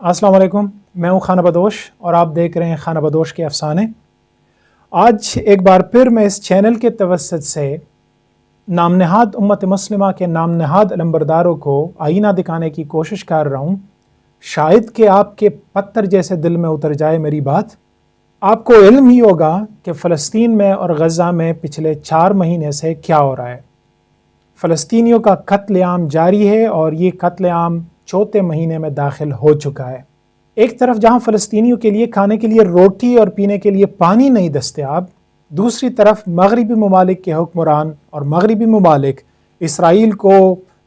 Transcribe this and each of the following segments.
अस्सलाम वालेकुम, मैं हूँ खाना बदोश और आप देख रहे हैं खाना बदोश के अफसाने। आज एक बार फिर मैं इस चैनल के तवस्सुत से नाम नहाद उम्मत मुस्लिमा के नाम नहाद अलंबरदारों को आईना दिखाने की कोशिश कर रहा हूँ। शायद कि आपके पत्थर जैसे दिल में उतर जाए मेरी बात। आपको इल्म ही होगा कि फ़लस्तीन में और गज़ा में पिछले 4 महीने से क्या हो रहा है। फ़लस्तीनियों का कत्लेआम जारी है और ये कत्लेआम चौथे महीने में दाखिल हो चुका है। एक तरफ जहां फ़लस्तीनियों के लिए खाने के लिए रोटी और पीने के लिए पानी नहीं दस्तयाब, दूसरी तरफ मगरिबी ममालिक के हुक्मरान और मगरिबी ममालिक इसराइल को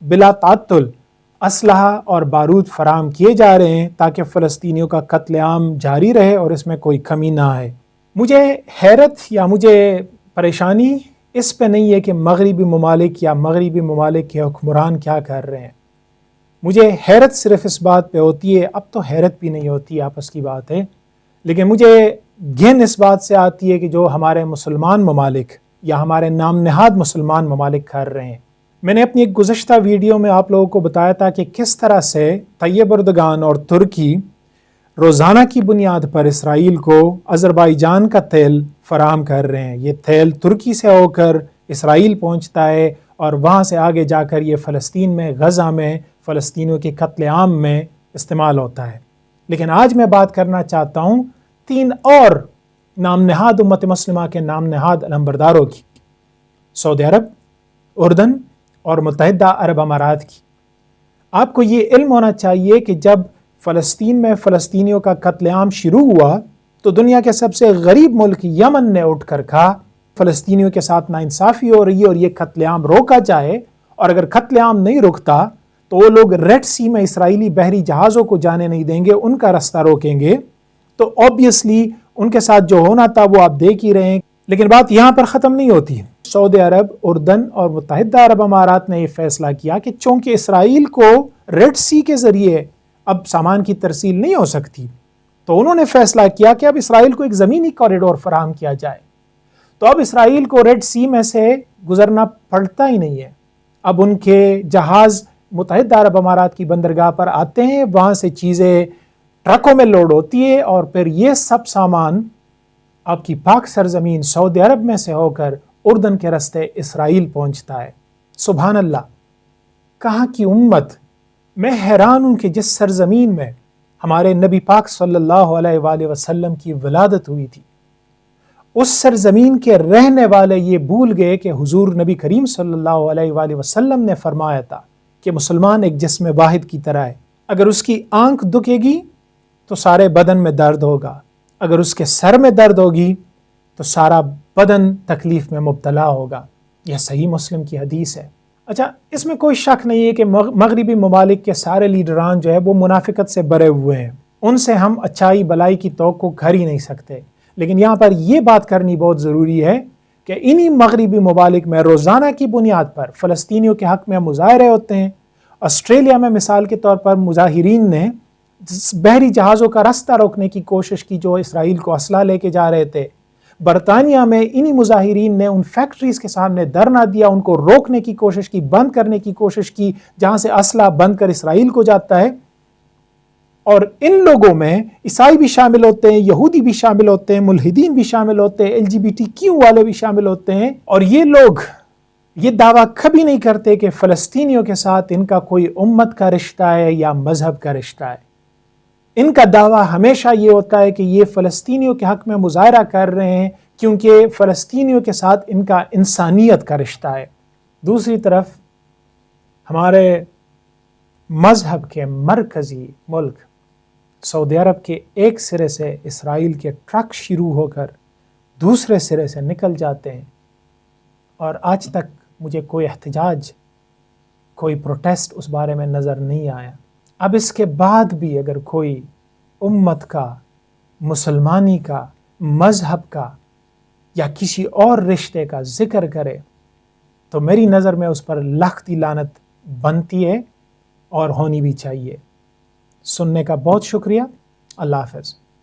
बिला तात्तुल असलहा और बारूद फराहम किए जा रहे हैं ताकि फ़लस्तीनियों का कत्लेआम जारी रहे और इसमें कोई कमी ना आए। मुझे हैरत या मुझे परेशानी इस पे नहीं है कि मगरिबी ममालिक या मगरिबी ममालिक के हुक्मरान क्या कर रहे हैं। मुझे हैरत सिर्फ इस बात पे होती है, अब तो हैरत भी नहीं होती, आपस की बात है, लेकिन मुझे घिन इस बात से आती है कि जो हमारे मुसलमान ममालिक या हमारे नाम नहाद मुसलमान ममालिक कर रहे हैं। मैंने अपनी एक गुज़श्ता वीडियो में आप लोगों को बताया था कि किस तरह से तैयब एर्दोगान और तुर्की रोज़ाना की बुनियाद पर इसराइल को अज़रबैजान का तेल फराहम कर रहे हैं। ये तेल तुर्की से होकर इसराइल पहुंचता है और वहाँ से आगे जाकर ये फ़लस्तीन में गज़ा में फ़लस्तीनियों के कत्लेआम में इस्तेमाल होता है। लेकिन आज मैं बात करना चाहता हूँ 3 और नाम नहाद उम्मत मुस्लिमा के नाम नहाद अलंबरदारों की, सऊदी अरब, उर्दन और मुत्तहिदा अरब अमारात की। आपको ये इल्म होना चाहिए कि जब फ़लस्तीन में फ़लस्तीनियों का कत्लेआम शुरू हुआ तो दुनिया के सबसे गरीब मुल्क यमन ने उठ कर कहा फ़लस्तीनियों के साथ नाइंसाफ़ी हो रही है और ये कत्लेआम रोका जाए, और अगर कत्लेआम नहीं रुकता तो वो लोग रेड सी में इसराइली बहरी जहाज़ों को जाने नहीं देंगे, उनका रास्ता रोकेंगे। तो ऑब्वियसली उनके साथ जो होना था वो आप देख ही रहे हैं। लेकिन बात यहाँ पर ख़त्म नहीं होती। सऊदी अरब, उर्दन और मुत्तहिदा अरब अमारात ने यह फैसला किया कि चूँकि इसराइल को रेड सी के ज़रिए अब सामान की तरसील नहीं हो सकती, तो उन्होंने फैसला किया कि अब इसराइल को एक ज़मीनी कॉरिडोर फराहम किया जाए। तो अब इसराइल को रेड सी में से गुजरना पड़ता ही नहीं है। अब उनके जहाज़ मुत्तहिदा अरब अमारात की बंदरगाह पर आते हैं, वहाँ से चीज़ें ट्रकों में लोड होती है और फिर ये सब सामान आपकी पाक सरजमीन सऊदी अरब में से होकर उर्दन के रास्ते इसराइल पहुँचता है। सुभान अल्लाह, कहाँ की उम्मत। मैं हैरान हूँ कि जिस सरजमीन में हमारे नबी पाक सल्लल्लाहु अलैहि वसल्लम की विलादत हुई थी, उस सरजमीन के रहने वाले ये भूल गए कि हुजूर नबी करीम सल्लल्लाहु अलैहि वसल्लम ने फरमाया था कि मुसलमान एक जिस्म वाहिद की तरह है। अगर उसकी आंख दुखेगी तो सारे बदन में दर्द होगा, अगर उसके सर में दर्द होगी तो सारा बदन तकलीफ में मुब्तला होगा। यह सही मुस्लिम की हदीस है। अच्छा, इसमें कोई शक नहीं है कि मगरिबी ममालिक के सारे लीडरान जो है वो मुनाफिकत से भरे हुए हैं, उनसे हम अच्छाई भलाई की तवक्को कर ही नहीं सकते। लेकिन यहाँ पर यह बात करनी बहुत ज़रूरी है कि इन्हीं मगरिबी ममालिक में रोज़ाना की बुनियाद पर फ़लस्तीनियों के हक़ में मुज़ाहरे होते हैं। ऑस्ट्रेलिया में मिसाल के तौर पर मुजाहिरीन ने बहरी जहाज़ों का रास्ता रोकने की कोशिश की जो इसराइल को असला लेके जा रहे थे। बरतानिया में इन्हीं मुजाहिरीन ने उन फैक्ट्रीज़ के सामने धरना दिया, उनको रोकने की कोशिश की, बंद करने की कोशिश की जहाँ से असला बंद कर इसराइल को जाता है। और इन लोगों में ईसाई भी शामिल होते हैं, यहूदी भी शामिल होते हैं, मुल्हिदीन भी शामिल होते हैं, LGBTQ वाले भी शामिल होते हैं। और ये लोग ये दावा कभी नहीं करते कि फ़लस्तीनियों के साथ इनका कोई उम्मत का रिश्ता है या मज़हब का रिश्ता है। इनका दावा हमेशा ये होता है कि ये फ़लस्तीनियों के हक़ में मुज़ाहरा कर रहे हैं क्योंकि फ़लस्तीनियों के साथ इनका इंसानियत का रिश्ता है। दूसरी तरफ हमारे मज़हब के मरकज़ी मुल्क सऊदी अरब के एक सिरे से इसराइल के ट्रक शुरू होकर दूसरे सिरे से निकल जाते हैं और आज तक मुझे कोई एहतजाज, कोई प्रोटेस्ट उस बारे में नज़र नहीं आया। अब इसके बाद भी अगर कोई उम्मत का, मुसलमानी का, मज़हब का या किसी और रिश्ते का ज़िक्र करे तो मेरी नज़र में उस पर लख्ती लानत बनती है और होनी भी चाहिए। सुनने का बहुत शुक्रिया। अल्लाह हाफ़िज़।